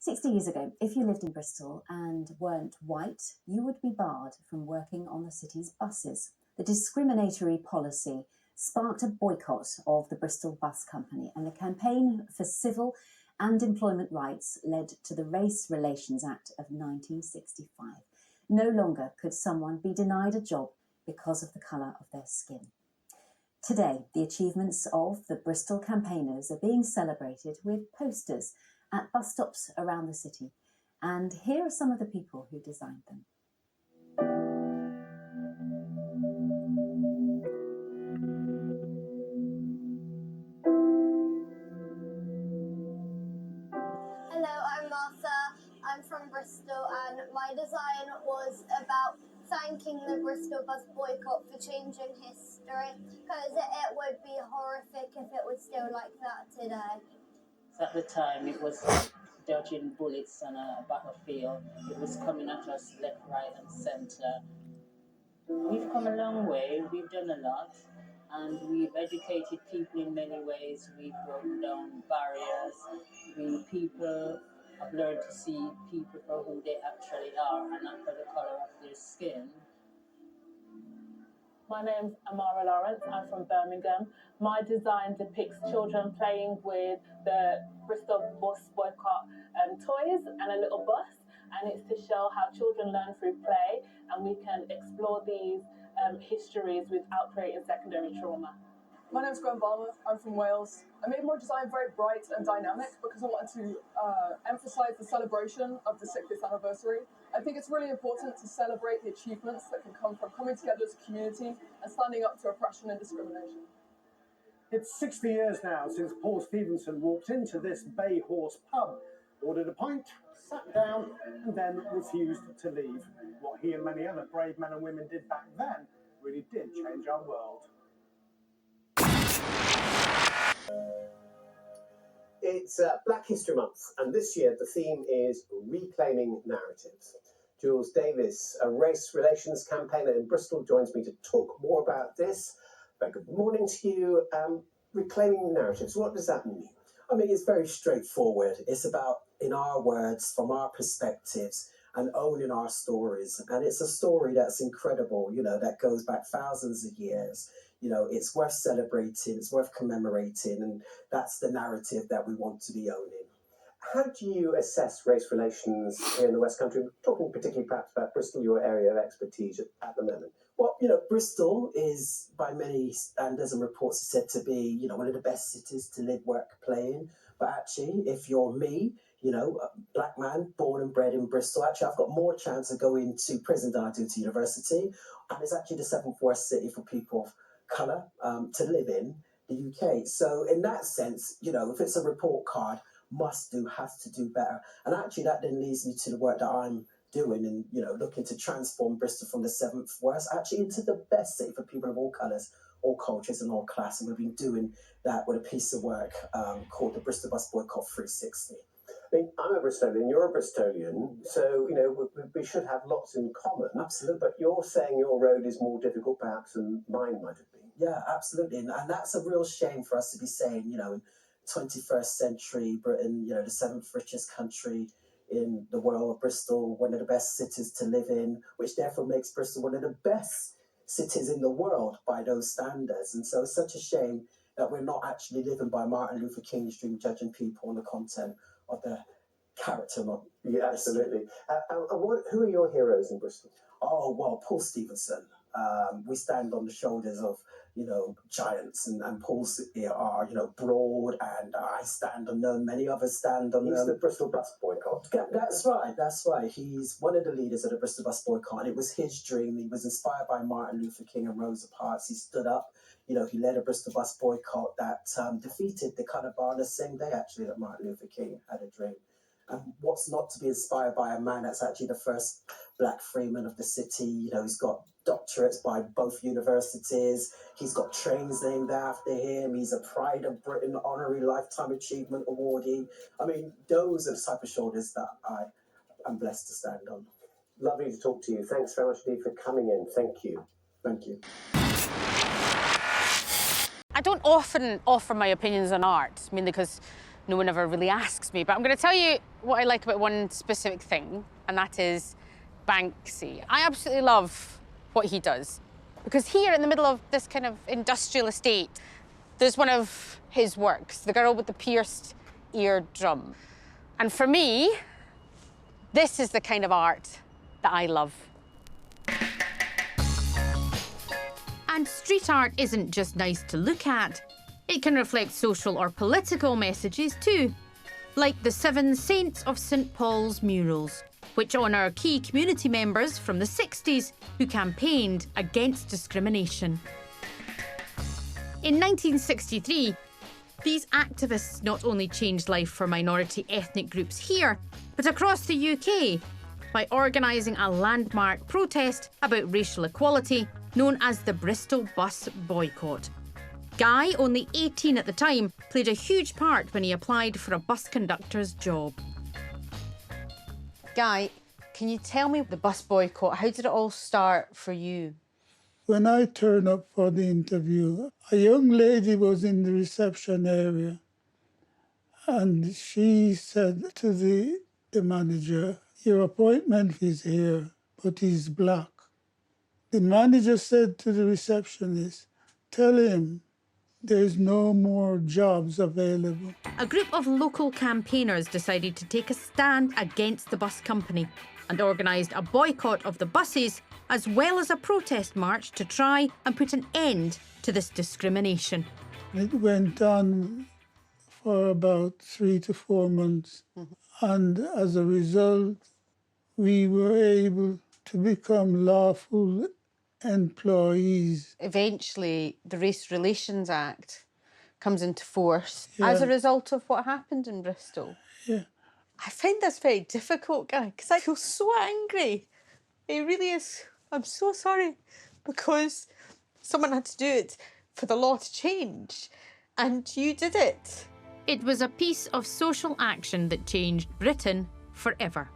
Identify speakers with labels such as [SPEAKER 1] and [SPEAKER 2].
[SPEAKER 1] 60 years ago, if you lived in Bristol and weren't white, you would be barred from working on the city's buses. The discriminatory policy sparked a boycott of the Bristol Bus Company, and the campaign for civil and employment rights led to the Race Relations Act of 1965. No longer could someone be denied a job because of the colour of their skin. Today, the achievements of the Bristol campaigners are being celebrated with posters at bus stops around the city. And here are some of the people who designed them.
[SPEAKER 2] Hello, I'm Martha. I'm from Bristol, and my design was about thanking the Bristol Bus Boycott for changing history, because it would be horrific if it was still like that today.
[SPEAKER 3] At the time, it was dodging bullets on a battlefield. It was coming at us left, right, and centre. We've come a long way. We've done a lot, and we've educated people in many ways. We've broken down barriers. People have learned to see people for who they actually are and not for the colour of their skin.
[SPEAKER 4] My name's Amara Lawrence. I'm from Birmingham. My design depicts children playing with the Bristol Bus Boycott toys and a little bus, and it's to show how children learn through play, and we can explore these histories without creating secondary trauma.
[SPEAKER 5] My name's Gwen Balmer. I'm from Wales. I made my design very bright and dynamic because I wanted to emphasise the celebration of the 60th anniversary. I think it's really important to celebrate the achievements that can come from coming together as a community and standing up to oppression and discrimination.
[SPEAKER 6] It's 60 years now since Paul Stephenson walked into this Bay Horse pub, ordered a pint, sat down, and then refused to leave. What he and many other brave men and women did back then really did change our world.
[SPEAKER 7] It's Black History Month, and this year the theme is reclaiming narratives. Jules Davis, a race relations campaigner in Bristol, joins me to talk more about this. Very good morning to you. Reclaiming narratives, what does that mean?
[SPEAKER 8] I mean, it's very straightforward. It's about, in our words, from our perspectives, and owning our stories. And it's a story that's incredible, that goes back thousands of years. It's worth celebrating, it's worth commemorating, and that's the narrative that we want to be owning.
[SPEAKER 7] How do you assess race relations here in the West Country? We're talking particularly perhaps about Bristol, your area of expertise at the moment.
[SPEAKER 8] Well, Bristol is, by many standards and reports, is said to be, one of the best cities to live, work, play in. But actually, if you're me, a black man, born and bred in Bristol, actually, I've got more chance of going to prison than I do to university. And it's actually the 7th worst city for people of colour to live in the UK. So in that sense, if it's a report card, must do, has to do better. And actually that then leads me to the work that I'm doing and, looking to transform Bristol from the 7th worst actually into the best city for people of all colours, all cultures and all class. And we've been doing that with a piece of work called the Bristol Bus Boycott 360.
[SPEAKER 7] I mean, I'm a Bristolian, you're a Bristolian, so, we should have lots in common.
[SPEAKER 8] Absolutely.
[SPEAKER 7] But you're saying your road is more difficult perhaps than mine might have been.
[SPEAKER 8] Yeah, absolutely. And that's a real shame for us to be saying, in 21st century Britain, the 7th richest country in the world, Bristol, one of the best cities to live in, which therefore makes Bristol one of the best cities in the world by those standards. And so it's such a shame that we're not actually living by Martin Luther King's dream, judging people on the content of the character.
[SPEAKER 7] Yeah, absolutely. Who are your heroes in Bristol?
[SPEAKER 8] Oh, well, Paul Stephenson. We stand on the shoulders of, giants, and Paul's are, broad, and I stand on them. Many others stand on them.
[SPEAKER 7] He's the Bristol Bus Boycott.
[SPEAKER 8] Yeah, that's right. He's one of the leaders of the Bristol Bus Boycott, and it was his dream. He was inspired by Martin Luther King and Rosa Parks. He stood up, he led a Bristol Bus Boycott that defeated the colour bar on the same day, actually, that Martin Luther King had a dream. And what's not to be inspired by a man that's actually the first black freeman of the city? He's got doctorates by both universities. He's got trains named after him. He's a Pride of Britain Honorary Lifetime Achievement Awardee. I mean, those are the type of shoulders that I'm blessed to stand on.
[SPEAKER 7] Lovely to talk to you. Thanks very much indeed for coming in. Thank you.
[SPEAKER 8] Thank you.
[SPEAKER 9] I don't often offer my opinions on art, because no one ever really asks me. But I'm going to tell you what I like about one specific thing, and that is Banksy. I absolutely love what he does. Because here in the middle of this kind of industrial estate, there's one of his works, the girl with the pierced eardrum. And for me, this is the kind of art that I love. And street art isn't just nice to look at, it can reflect social or political messages too, like the 7 Saints of St Paul's murals, which honour key community members from the 60s who campaigned against discrimination. In 1963, these activists not only changed life for minority ethnic groups here, but across the UK, by organising a landmark protest about racial equality known as the Bristol Bus Boycott. Guy, only 18 at the time, played a huge part when he applied for a bus conductor's job. Guy, can you tell me the bus boycott, how did it all start for you?
[SPEAKER 10] When I turned up for the interview, a young lady was in the reception area and she said to the manager, "Your appointment is here, but he's black." The manager said to the receptionist, "Tell him there's no more jobs available."
[SPEAKER 9] A group of local campaigners decided to take a stand against the bus company and organised a boycott of the buses as well as a protest march to try and put an end to this discrimination.
[SPEAKER 10] It went on for about 3 to 4 months. And as a result, we were able to become lawful employees.
[SPEAKER 9] Eventually, the Race Relations Act comes into force
[SPEAKER 10] Yeah.
[SPEAKER 9] as a result of what happened in Bristol.
[SPEAKER 10] Yeah.
[SPEAKER 9] I find this very difficult, Guy, because I feel so angry. It really is. I'm so sorry, because someone had to do it for the law to change, and you did it. It was a piece of social action that changed Britain forever.